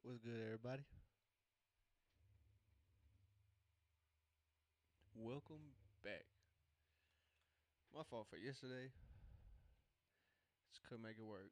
What's good, everybody? Welcome back. My fault for yesterday. Just couldn't make it work.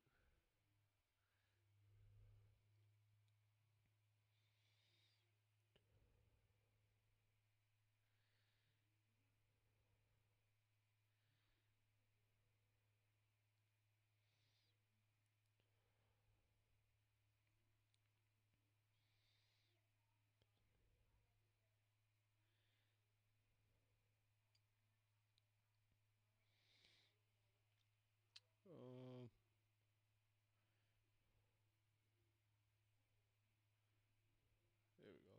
Um, there we go.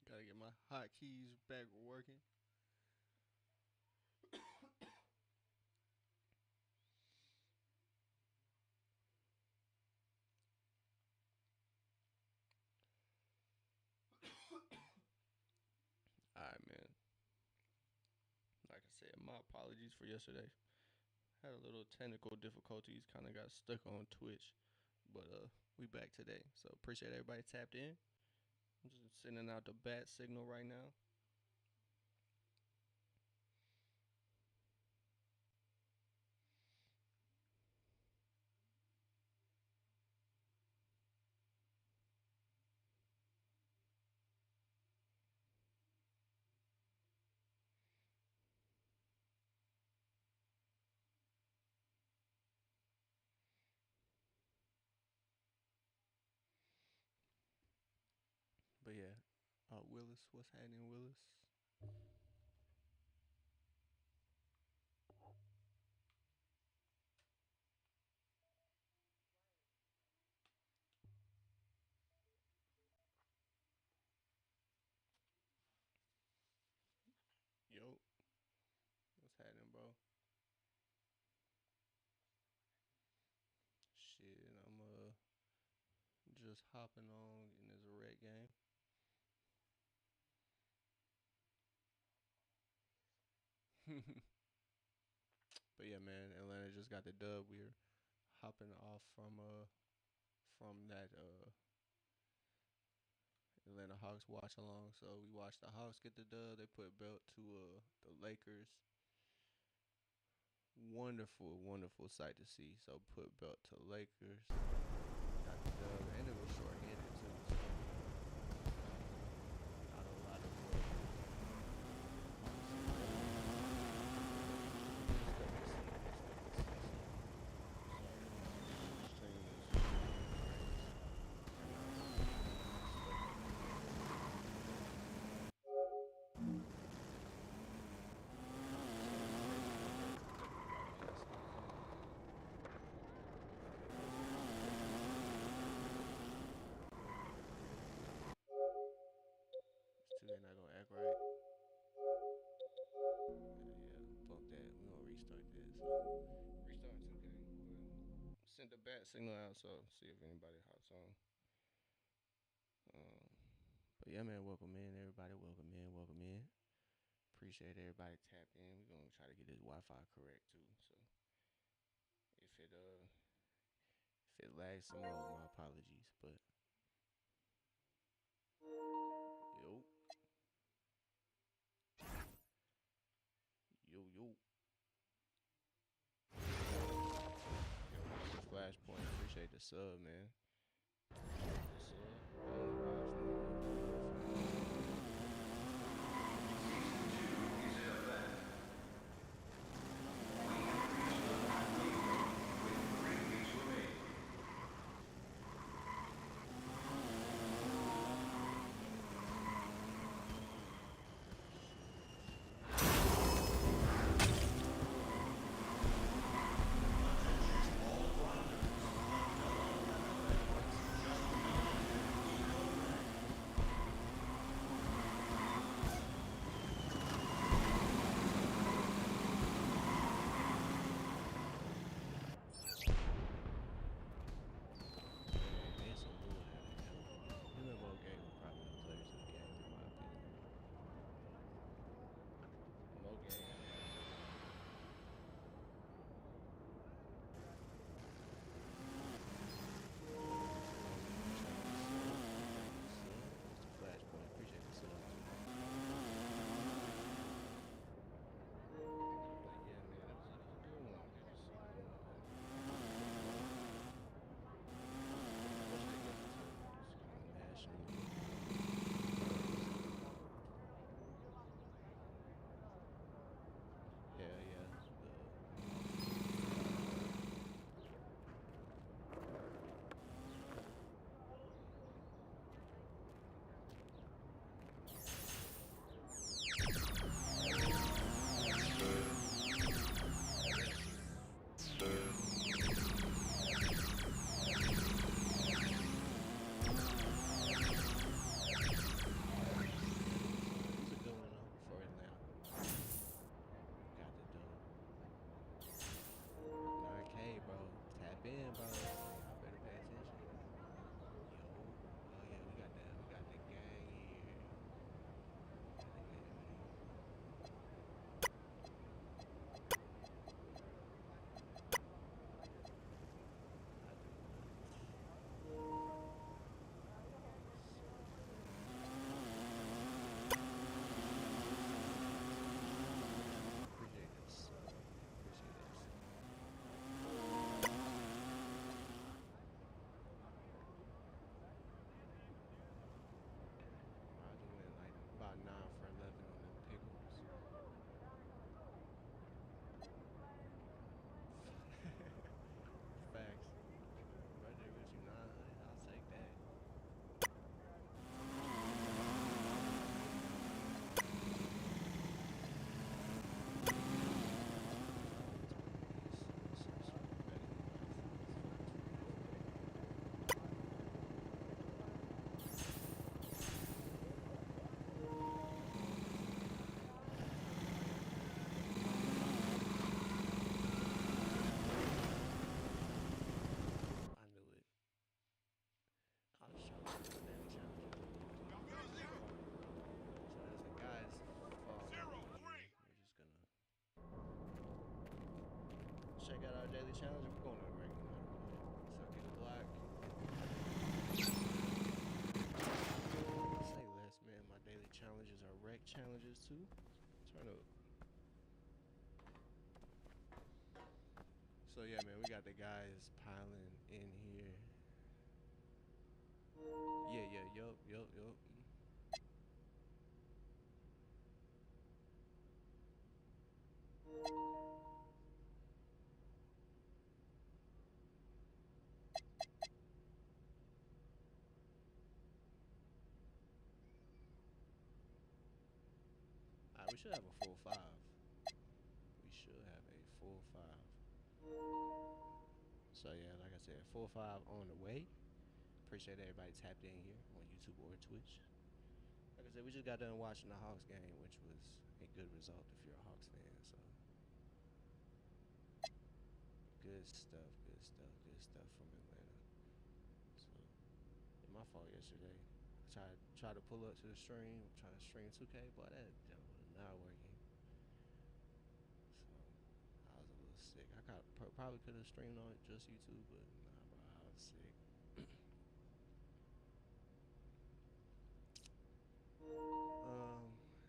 Gotta get my hotkeys back working. Alright, man. Like I said, my apologies for yesterday. Had a little technical difficulties. Kind of got stuck on Twitch, but we back today. So appreciate everybody tapped in. I'm just sending out the bat signal right now. But yeah, Willis, what's happening, Willis? Yo, what's happening, bro? Shit, I'm just hopping on in this red game. But yeah, man, Atlanta just got the dub. We're hopping off from that Atlanta Hawks watch along. So we watched the Hawks get the dub. They put belt to the Lakers. Wonderful, wonderful sight to see. So put belt to Lakers. Got the dub, and it was short-handed too. So not a lot of they're not gonna act right. Yeah, fuck that. We gonna restart this. So restart 2K. Send the bat signal out, so see if anybody hops on. Um, but yeah, man, welcome in, everybody. Welcome in, welcome in. Appreciate everybody tapped in. We're gonna try to get this Wi-Fi correct too. So if it lags some more, my apologies. But yo, yo, yo, yo, Flashpoint. Appreciate the sub, man. The sub. challenge. I'm going to the regular. So get a block. Say less, man. My daily challenges are rec challenges too. Turn up. So yeah, man, we got the guys piling in here. Yeah, yup. Alright, we should have a full 5. We should have a full 5. So yeah, like I said, full 5 on the way. Appreciate everybody tapped in here on YouTube or Twitch. Like I said, we just got done watching the Hawks game, which was a good result if you're a Hawks fan. So good stuff from Atlanta. So yeah, my fault yesterday. Tried to pull up to the stream, trying to stream 2K, but that was not working. So I was a little sick. I probably could have streamed on just YouTube, but nah, bro, I was sick.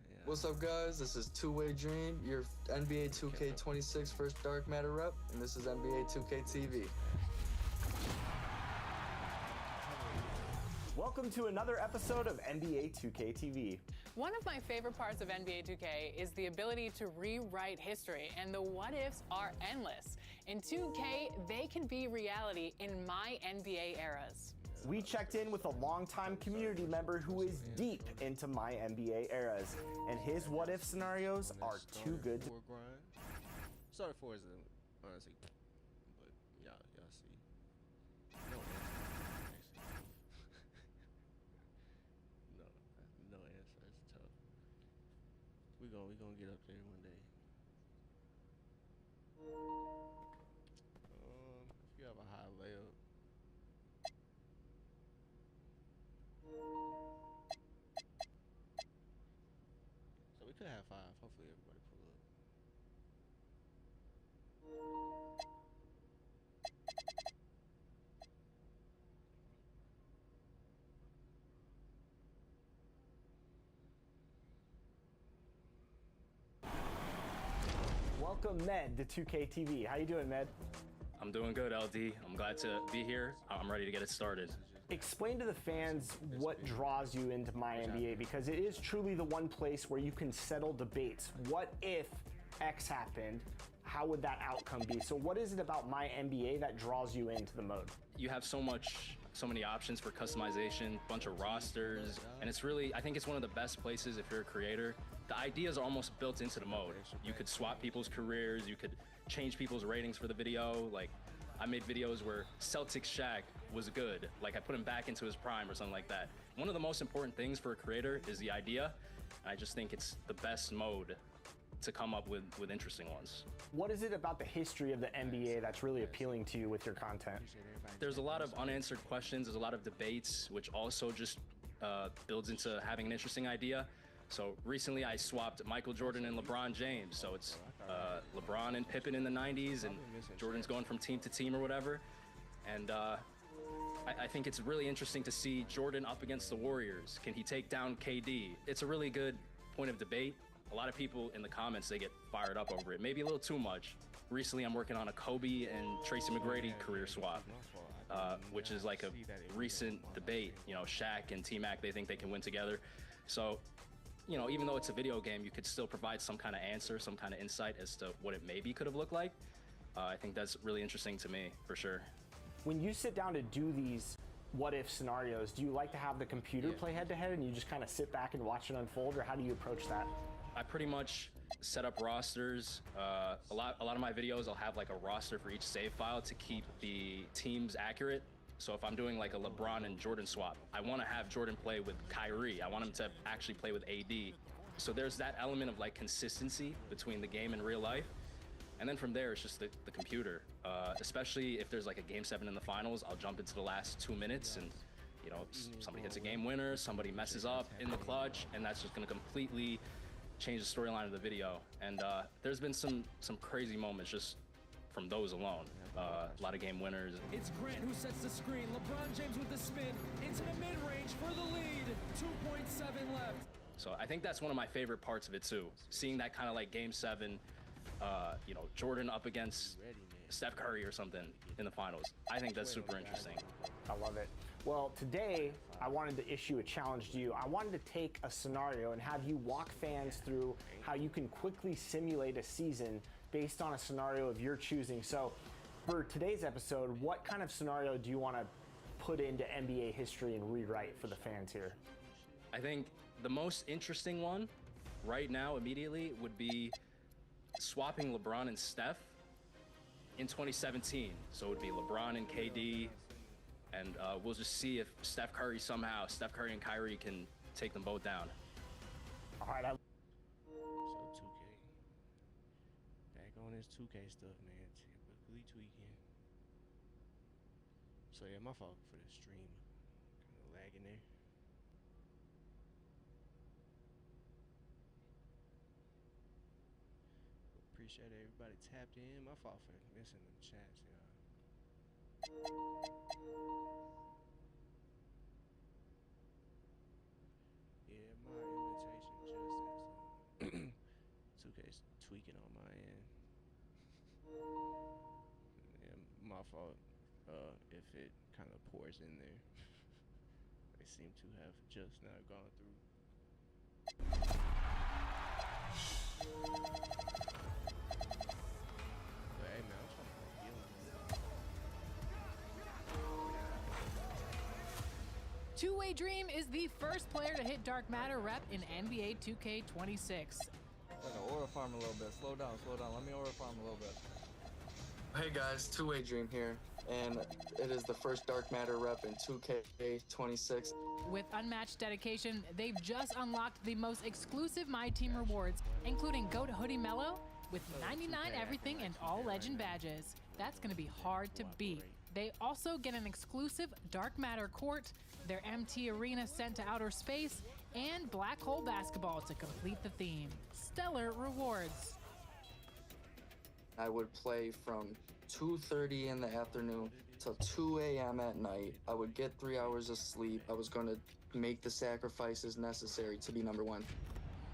Yeah. What's up, guys? This is Two-Way Dream, your NBA 2K26 first Dark Matter rep, and this is NBA 2K TV. Welcome to another episode of NBA 2K TV. One of my favorite parts of NBA 2K is the ability to rewrite history, and the what-ifs are endless. In 2K, they can be reality in my NBA eras. We checked in with a longtime community member who is deep into my NBA eras, and his what-if scenarios are too good to... Started 4 is honestly, but y'all see. No answer, actually. no answer. It's tough. We gonna get up there one day. If you have a high layup. So we could have 5. Hopefully everybody pull up. Welcome, Med, to 2K TV. How you doing, Med? I'm doing good, LD. I'm glad to be here. I'm ready to get it started. Explain to the fans what draws you into my NBA, because it is truly the one place where you can settle debates. What if X happened? How would that outcome be? So what is it about my NBA that draws you into the mode? You have so many options for customization, bunch of rosters, and it's really, I think it's one of the best places if you're a creator. The ideas are almost built into the mode. You could swap people's careers, you could change people's ratings for the video. Like, I made videos where Celtics Shaq was good. Like, I put him back into his prime or something like that. One of the most important things for a creator is the idea. And I just think it's the best mode to come up with interesting ones. What is it about the history of the NBA that's really appealing to you with your content? There's a lot of unanswered questions. There's a lot of debates, which also just builds into having an interesting idea. So recently I swapped Michael Jordan and LeBron James. So it's LeBron and Pippen in the 90s, and Jordan's going from team to team or whatever. And I think it's really interesting to see Jordan up against the Warriors. Can he take down KD? It's a really good point of debate. A lot of people in the comments, they get fired up over it. Maybe a little too much. Recently I'm working on a Kobe and Tracy McGrady career swap, which is like a recent debate. You know, Shaq and T-Mac, they think they can win together. So, you know, even though it's a video game, you could still provide some kind of answer, some kind of insight as to what it maybe could have looked like. I think that's really interesting to me, for sure. When you sit down to do these what-if scenarios, do you like to have the computer play head-to-head and you just kind of sit back and watch it unfold, or how do you approach that? I pretty much set up rosters. A lot of my videos, I'll have like a roster for each save file to keep the teams accurate. So if I'm doing like a LeBron and Jordan swap, I want to have Jordan play with Kyrie. I want him to actually play with AD. So there's that element of like consistency between the game and real life. And then from there, it's just the computer. Especially if there's like a game 7 in the finals, I'll jump into the last 2 minutes and, you know, somebody hits a game winner, somebody messes up in the clutch, and that's just going to completely change the storyline of the video. And there's been some crazy moments just from those alone. a lot of game winners. It's Grant who sets the screen. LeBron James with the spin into the mid-range for the lead. 2.7 left. So I think that's one of my favorite parts of it too. Seeing that kind of like Game 7, you know, Jordan up against Steph Curry or something in the finals. I think that's super interesting. I love it. Well, today I wanted to issue a challenge to you. I wanted to take a scenario and have you walk fans through how you can quickly simulate a season based on a scenario of your choosing. So for today's episode, what kind of scenario do you want to put into NBA history and rewrite for the fans here? I think the most interesting one right now immediately would be swapping LeBron and Steph in 2017. So it would be LeBron and KD, and we'll just see if Steph Curry and Kyrie can take them both down. All right. So 2K. Back on this 2K stuff, man. Typically tweaking. So yeah, my fault for the stream. Kind of lagging there. Appreciate everybody tapped in. My fault for missing them chats, y'all. Yeah, my invitation just 2K's tweaking on my end. Yeah, my fault if it kind of pours in there. They seem to have just now gone through. But hey man, I'm trying to get him. Two-Way Dream is the first player to hit Dark Matter rep in NBA 2K26. Gotta aura farm a little bit. Slow down. Let me aura farm a little bit. Hey guys, Two-Way Dream here, and it is the first Dark Matter rep in 2K26. With unmatched dedication, they've just unlocked the most exclusive My Team rewards, including Goat Hoodie Mellow with 99 everything and all legend badges. That's going to be hard to beat. They also get an exclusive Dark Matter court, their MT Arena sent to outer space, and Black Hole Basketball to complete the theme. Stellar rewards. I would play from 2:30 in the afternoon till 2 a.m. at night. I would get 3 hours of sleep. I was going to make the sacrifices necessary to be number one.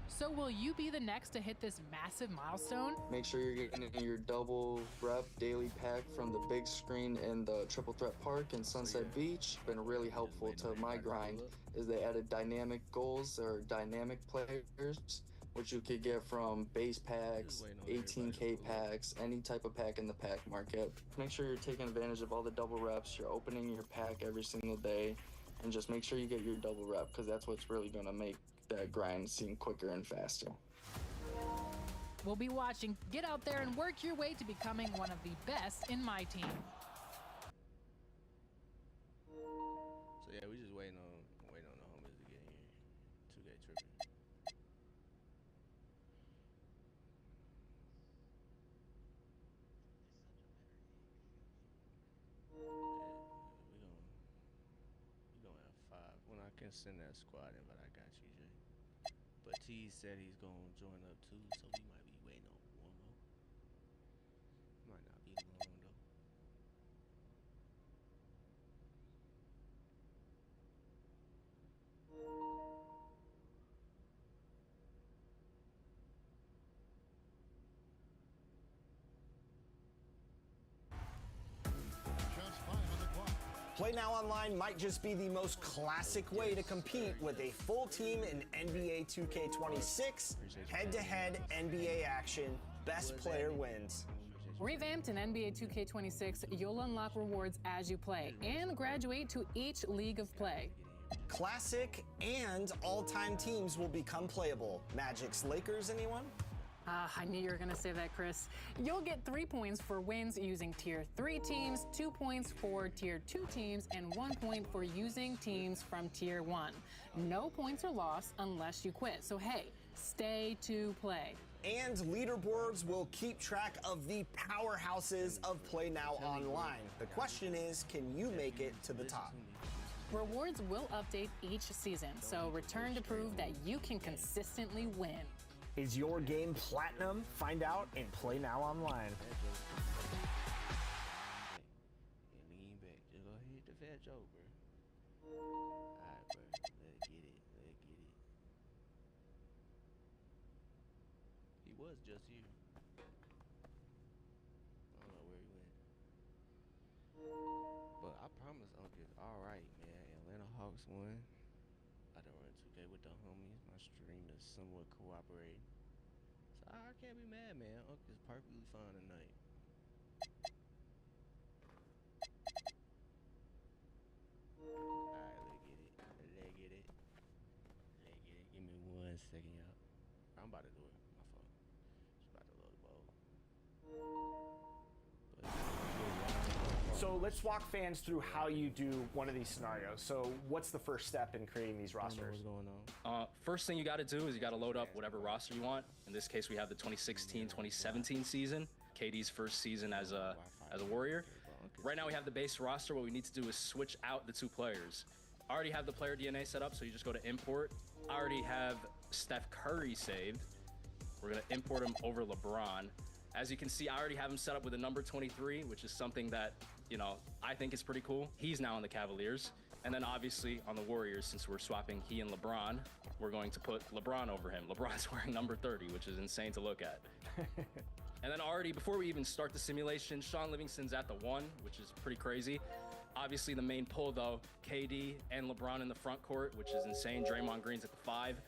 So will you be the next to hit this massive milestone? Make sure you're getting your double rep daily pack from the big screen in the Triple Threat Park in Sunset Beach. Been really helpful to my grind is they added dynamic goals or dynamic players, which you could get from base packs, 18K packs, any type of pack in the pack market. Make sure you're taking advantage of all the double reps. You're opening your pack every single day, and just make sure you get your double rep, because that's what's really going to make that grind seem quicker and faster. We'll be watching. Get out there and work your way to becoming one of the best in My Team. So yeah, we just waiting on the homies to get here. 2K tripping. We gonna have 5. When I can send that squad invite, I got you, Jay. But T said he's gonna join up too, so we might be waiting on one more. Might not be long though. Play Now Online might just be the most classic way to compete with a full team in NBA 2K26, head-to-head NBA action, best player wins. Revamped in NBA 2K26, you'll unlock rewards as you play and graduate to each league of play. Classic and all-time teams will become playable. Magic's Lakers, anyone? I knew you were going to say that, Chris. You'll get 3 points for wins using Tier 3 teams, 2 points for Tier 2 teams, and 1 point for using teams from Tier 1. No points are lost unless you quit. So hey, stay to play. And leaderboards will keep track of the powerhouses of Play Now Online. The question is, can you make it to the top? Rewards will update each season, so return to prove that you can consistently win. Is your game platinum? Find out in Play Now Online. bad joke, bro. Alright, bro. Let's get it. He was just here. I don't know where he went. But I promise Uncle it's alright, man. Atlanta Hawks won. I done run 2K with the homies. My stream is somewhat cooperating. So I can't be mad, man. Uncle's perfectly fine tonight. Alright, let's get it. Give me 1 second, y'all. I'm about to do it. My fault. Just about to load the bowl. So let's walk fans through how you do one of these scenarios. So what's the first step in creating these rosters? What's going on? First thing you got to do is you got to load up whatever roster you want. In this case, we have the 2016-2017 season, KD's first season as a Warrior. Right now we have the base roster. What we need to do is switch out the 2 players. I already have the player DNA set up, so you just go to import. I already have Steph Curry saved. We're gonna import him over LeBron. As you can see, I already have him set up with a number 23, which is something that, you know, I think is pretty cool. He's now on the Cavaliers. And then obviously on the Warriors, since we're swapping he and LeBron, we're going to put LeBron over him. LeBron's wearing number 30, which is insane to look at. And then already, before we even start the simulation, Sean Livingston's at the 1, which is pretty crazy. Obviously the main pull though, KD and LeBron in the front court, which is insane. Draymond Green's at the 5.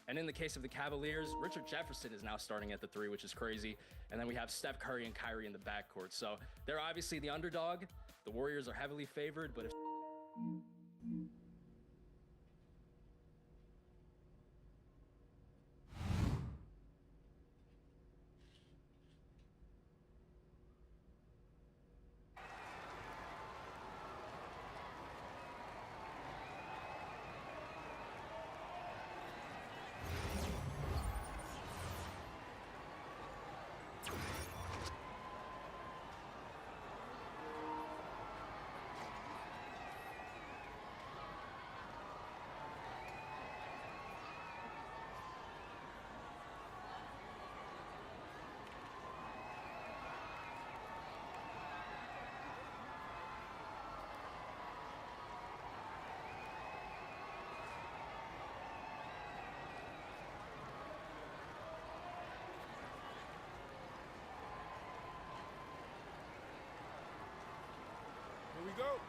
And in the case of the Cavaliers, Richard Jefferson is now starting at the 3, which is crazy. And then we have Steph Curry and Kyrie in the backcourt. So they're obviously the underdog. The Warriors are heavily favored, but if... Here we go.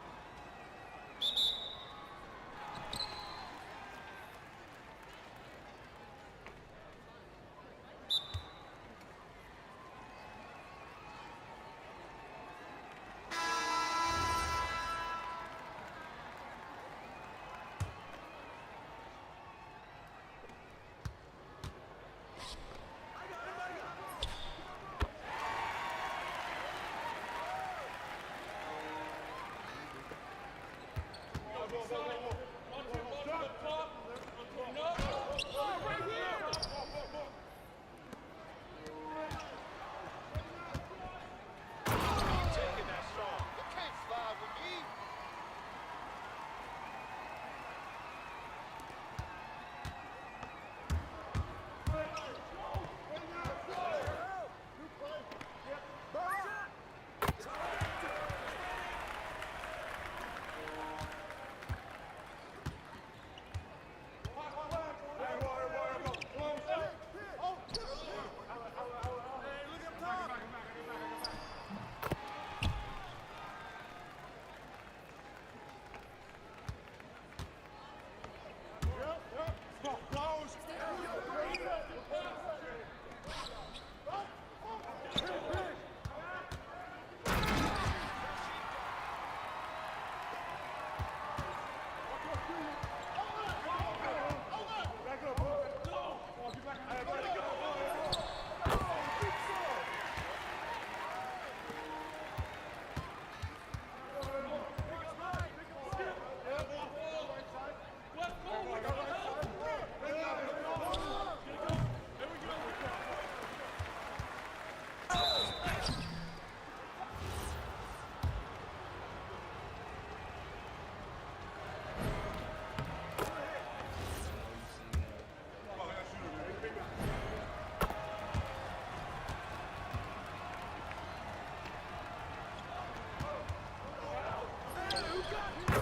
Who got him?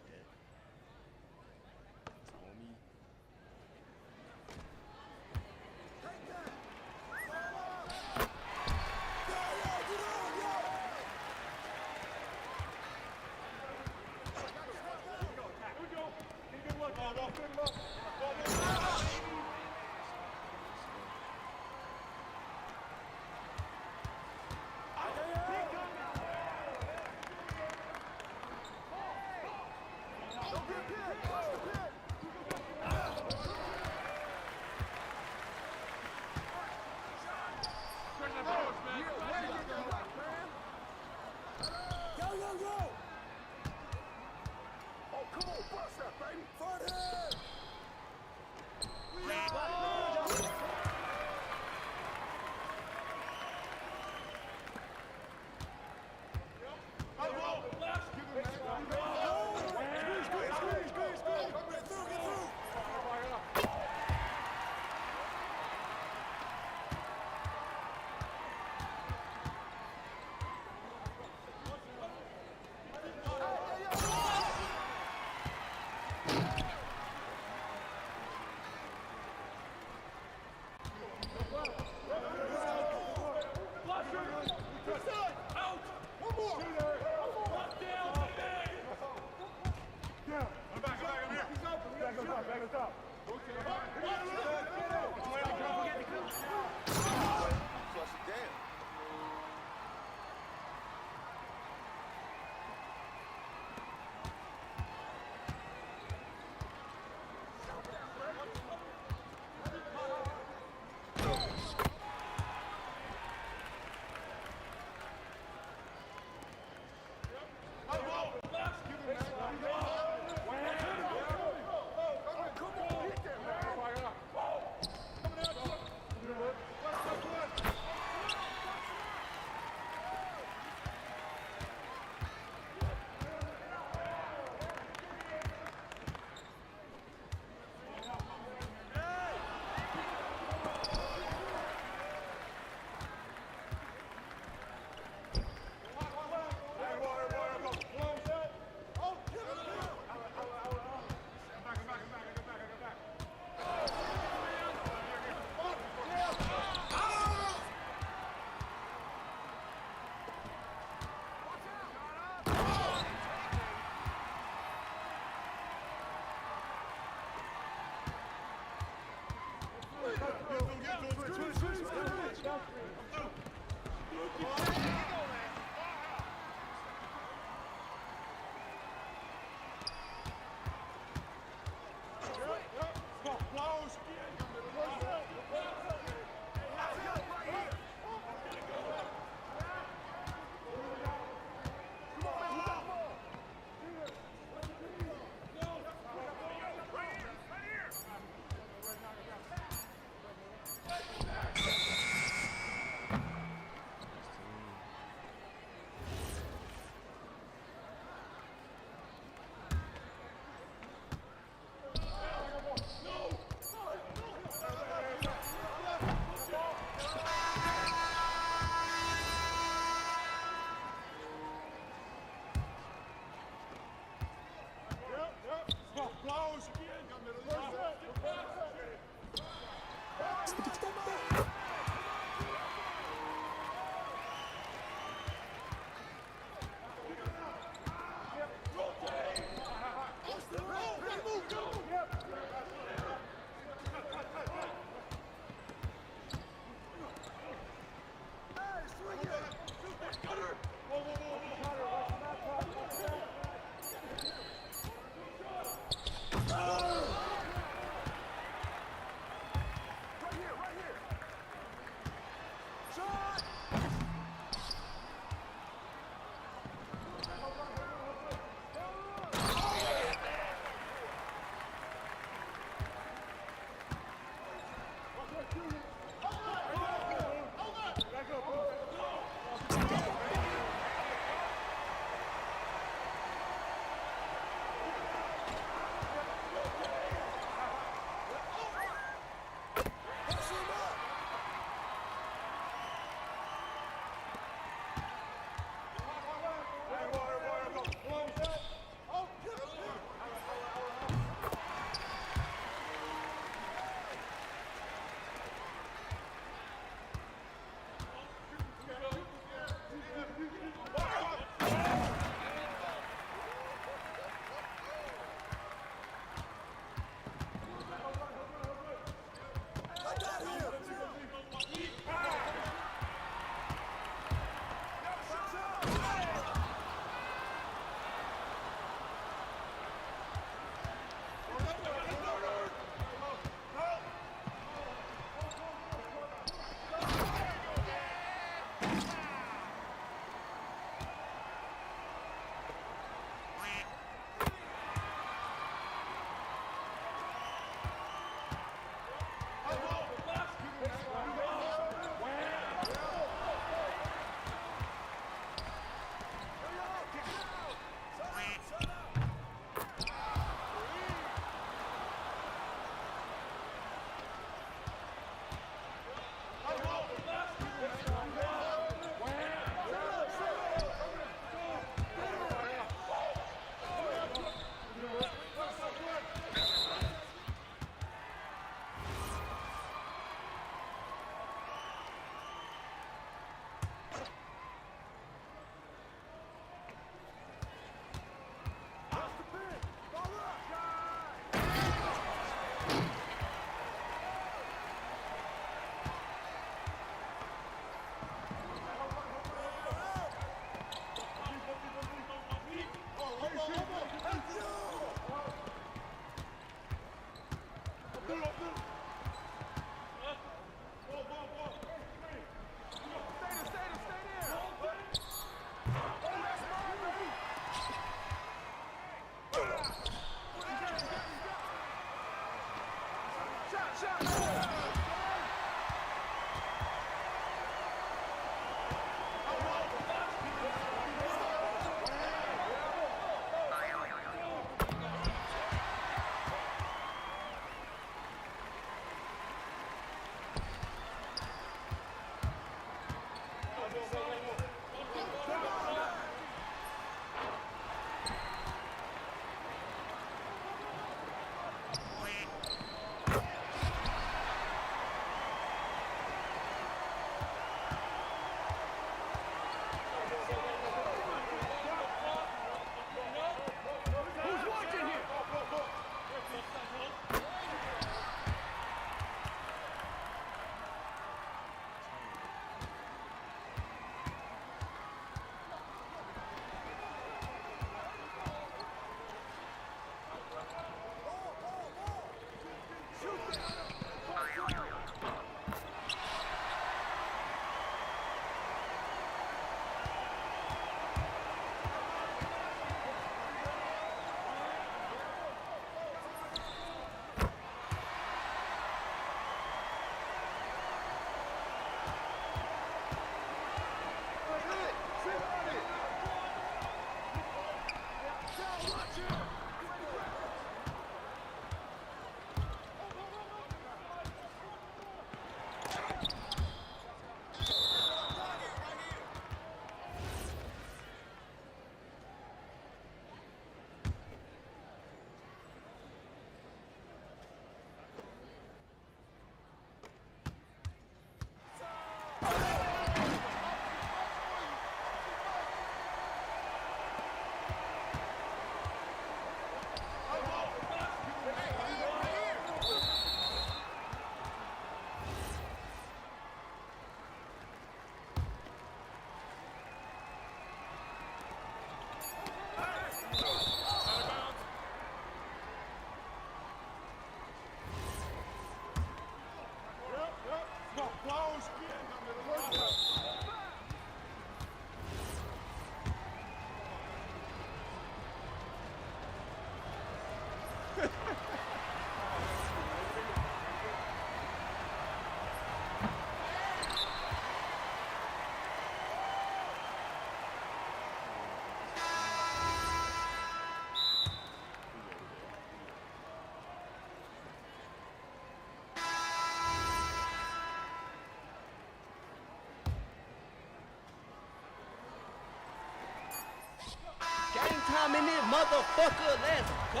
I'm in this motherfucker. Let's go.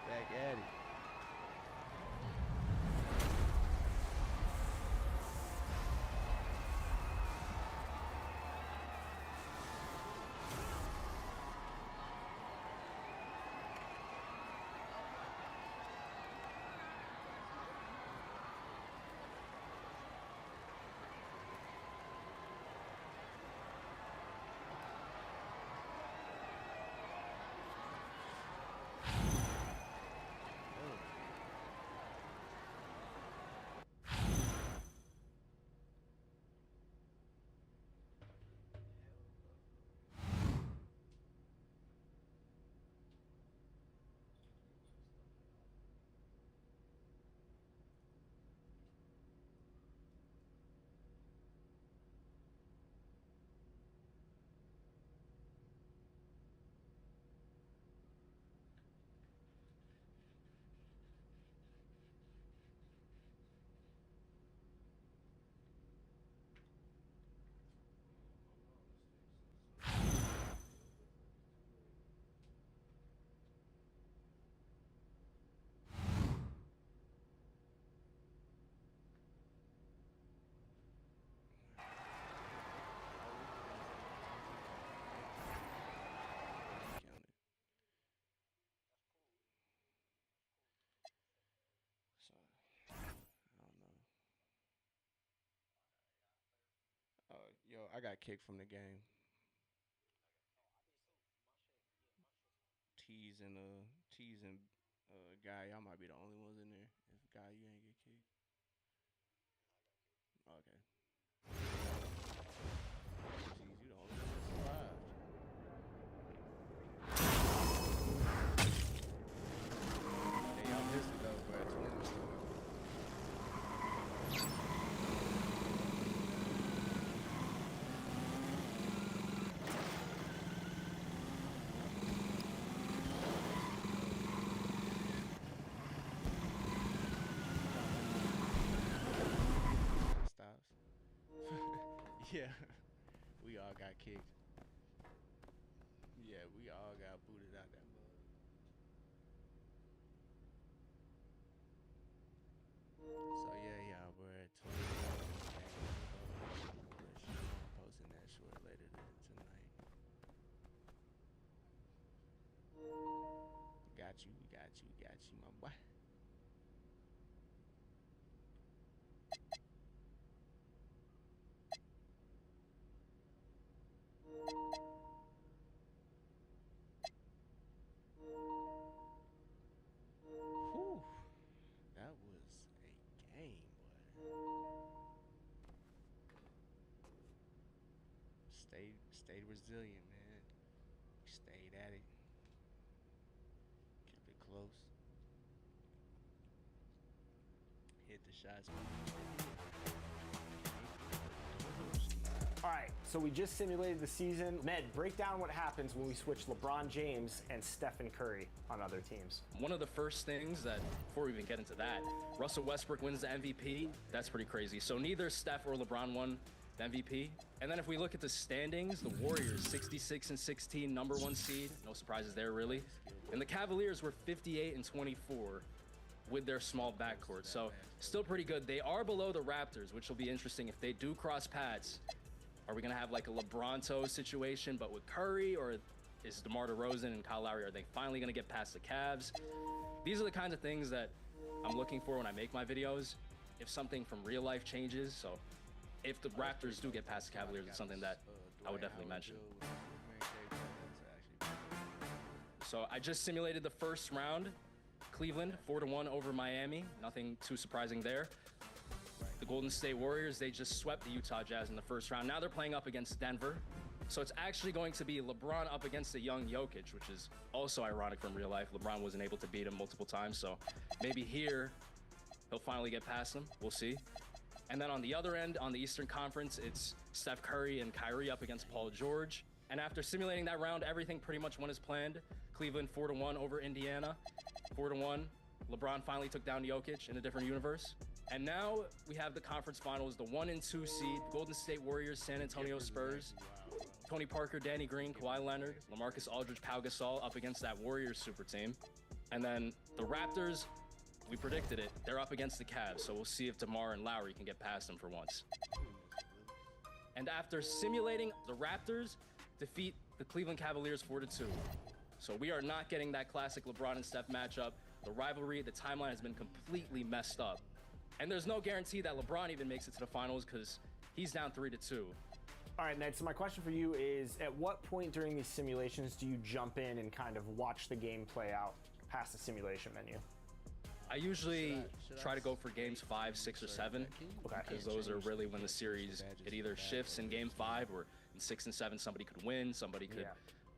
Back at it. So, I don't know. Yo, I got kicked from the game. Teasing Guy, y'all might be the only ones in there. If Guy, you ain't get kicked. Okay. Tease, you the only one that survived. Hey, y'all missed it though, bro. 20. Yeah, we all got kicked. Yeah, we all got booted out that mud. So yeah, we're at 20. Posting that short later tonight. Got you, my boy. Whew. That was a game, boy. Stayed resilient, man. Stayed at it. Kept it close. Hit the shots. All right, so we just simulated the season. Med, break down what happens when we switch LeBron James and Stephen Curry on other teams. One of the first things that, before we even get into that, Russell Westbrook wins the MVP. That's pretty crazy. So neither Steph or LeBron won the MVP. And then if we look at the standings, the Warriors 66-16, number 1 seed. No surprises there, really. And the Cavaliers were 58-24 with their small backcourt. So still pretty good. They are below the Raptors, which will be interesting if they do cross paths. Are we going to have like a LeBronto situation, but with Curry, or is DeMar DeRozan and Kyle Lowry, are they finally going to get past the Cavs? These are the kinds of things that I'm looking for when I make my videos. If something from real life changes, so if the Raptors do get past the Cavaliers, it's something that I would definitely mention. So I just simulated the first round. Cleveland 4-1 over Miami. Nothing too surprising there. The Golden State Warriors, they just swept the Utah Jazz in the first round. Now they're playing up against Denver. So it's actually going to be LeBron up against a young Jokic, which is also ironic from real life. LeBron wasn't able to beat him multiple times, so maybe here he'll finally get past him. We'll see. And then on the other end, on the Eastern Conference, it's Steph Curry and Kyrie up against Paul George. And after simulating that round, everything pretty much went as planned. Cleveland 4-1 over Indiana. 4-1. LeBron finally took down Jokic in a different universe. And now we have the conference finals, the 1 and 2 seed, Golden State Warriors, San Antonio Spurs. Tony Parker, Danny Green, Kawhi Leonard, LaMarcus Aldridge, Pau Gasol up against that Warriors super team. And then the Raptors, we predicted it, they're up against the Cavs, so we'll see if DeMar and Lowry can get past them for once. And after simulating, the Raptors defeat the Cleveland Cavaliers 4-2. So we are not getting that classic LeBron and Steph matchup. The rivalry, the timeline has been completely messed up. And there's no guarantee that LeBron even makes it to the finals because he's down 3-2. All right, Ned, so my question for you is, at what point during these simulations do you jump in and kind of watch the game play out past the simulation menu? I usually try to go for games 5, 6, or 7, because those are really when the series, it either shifts in game 5 or in 6 and 7, somebody could win, somebody could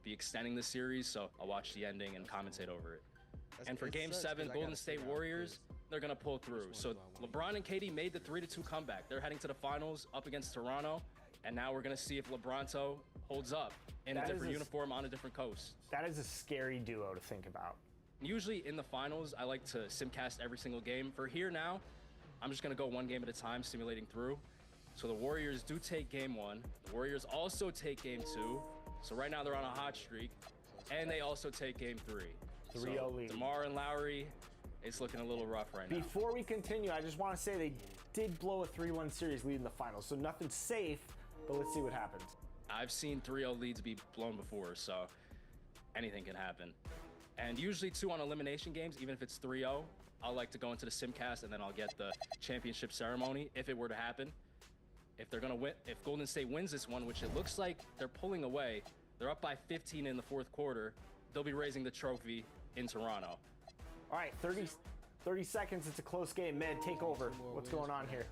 be extending the series, so I'll watch the ending and commentate over it. And for game 7, Golden State Warriors, they're gonna pull through. So LeBron and KD made the 3-2 comeback. They're heading to the finals up against Toronto. And now we're going to see if LeBronto holds up in a different uniform on a different coast. That is a scary duo to think about. Usually in the finals, I like to simcast every single game. For here now, I'm just going to go one game at a time, simulating through. So the Warriors do take game 1. The Warriors also take game 2. So right now they're on a hot streak. And they also take game 3. 3-0 lead. DeMar and Lowry, it's looking a little rough right now. Before we continue, I just want to say they did blow a 3-1 series lead in the finals. So nothing's safe. But let's see what happens. I've seen 3-0 leads be blown before, so anything can happen. And usually too on elimination games, even if it's 3-0, I'll like to go into the simcast and then I'll get the championship ceremony if it were to happen. If they're gonna win, if Golden State wins this one, which it looks like they're pulling away, they're up by 15 in the 4th quarter, they'll be raising the trophy in Toronto. All right, 30 seconds, it's a close game. Med, take over. What's going on here?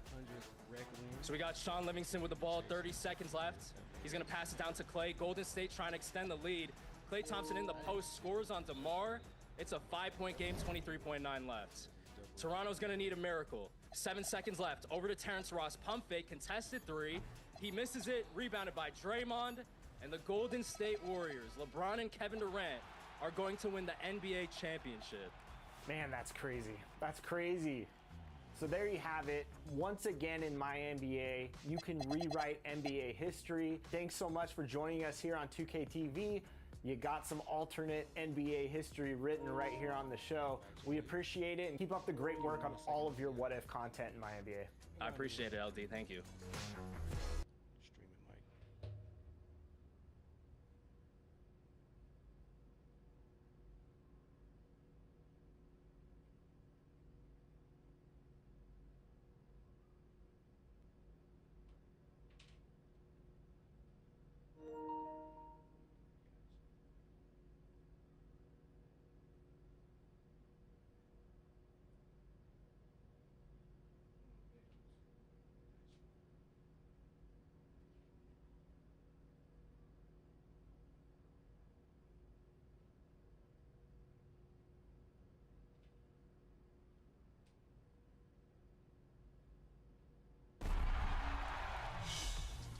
So we got Sean Livingston with the ball, 30 seconds left. He's gonna pass it down to Klay. Golden State trying to extend the lead. Klay Thompson in the post, scores on DeMar. It's a 5-point game, 23.9 left. Toronto's gonna need a miracle. 7 seconds left, over to Terrence Ross, pump fake, contested 3. He misses it, rebounded by Draymond, and the Golden State Warriors, LeBron and Kevin Durant, are going to win the NBA championship. Man, that's crazy. That's crazy. So there you have it. Once again in My NBA, you can rewrite NBA history. Thanks so much for joining us here on 2K TV. You got some alternate NBA history written right here on the show. We appreciate it and keep up the great work on all of your What If content in My NBA. I appreciate it, LD. Thank you.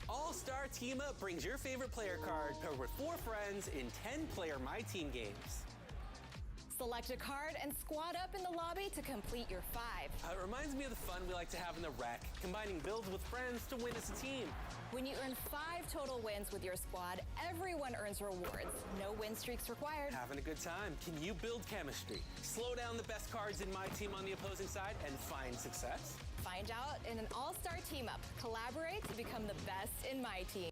All-Star Team Up brings your favorite player card paired with 4 friends in 10-player My Team games. Select a card and squad up in the lobby to complete your 5. It reminds me of the fun we like to have in the rec, combining builds with friends to win as a team. When you earn 5 total wins with your squad, everyone earns rewards. No win streaks required. Having a good time. Can you build chemistry, slow down the best cards in My Team on the opposing side, and find success? Find out in an all-star team up. Collaborate to become the best in My Team.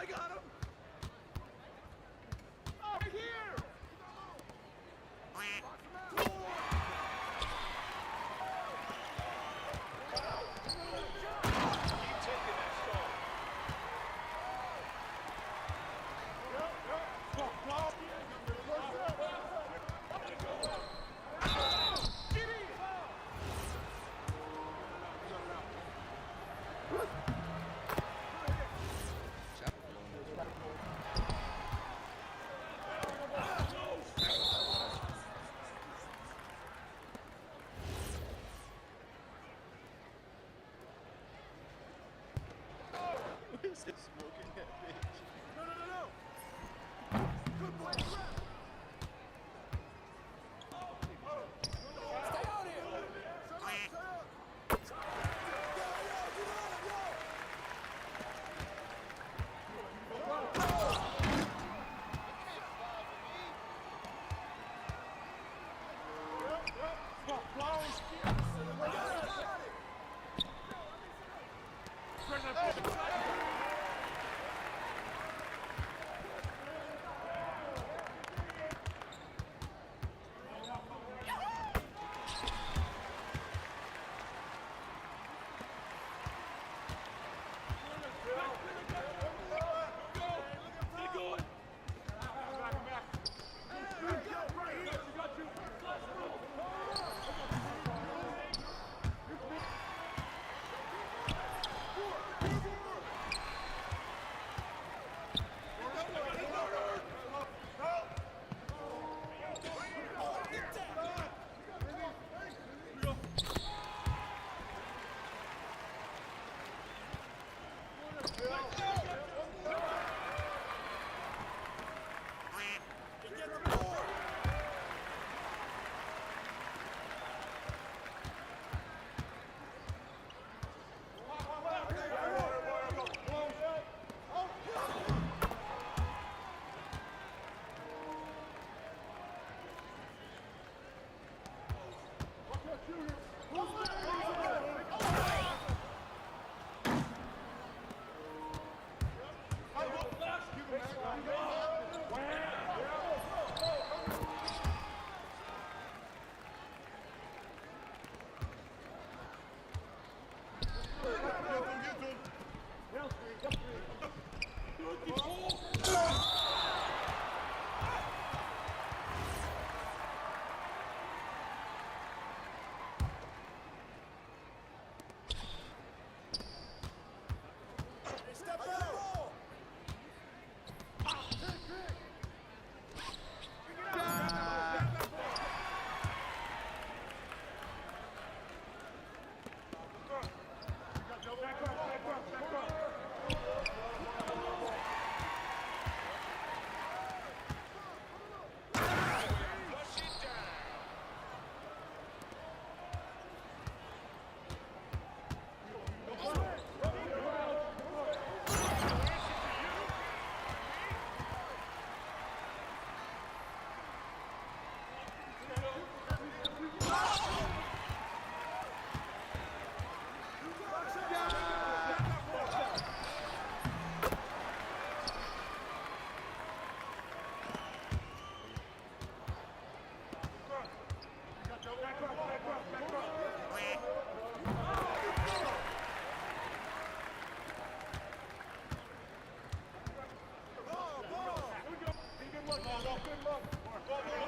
I got him! Up here! Smoking that bitch. No. Good play, ref. Stay out here.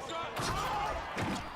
Shut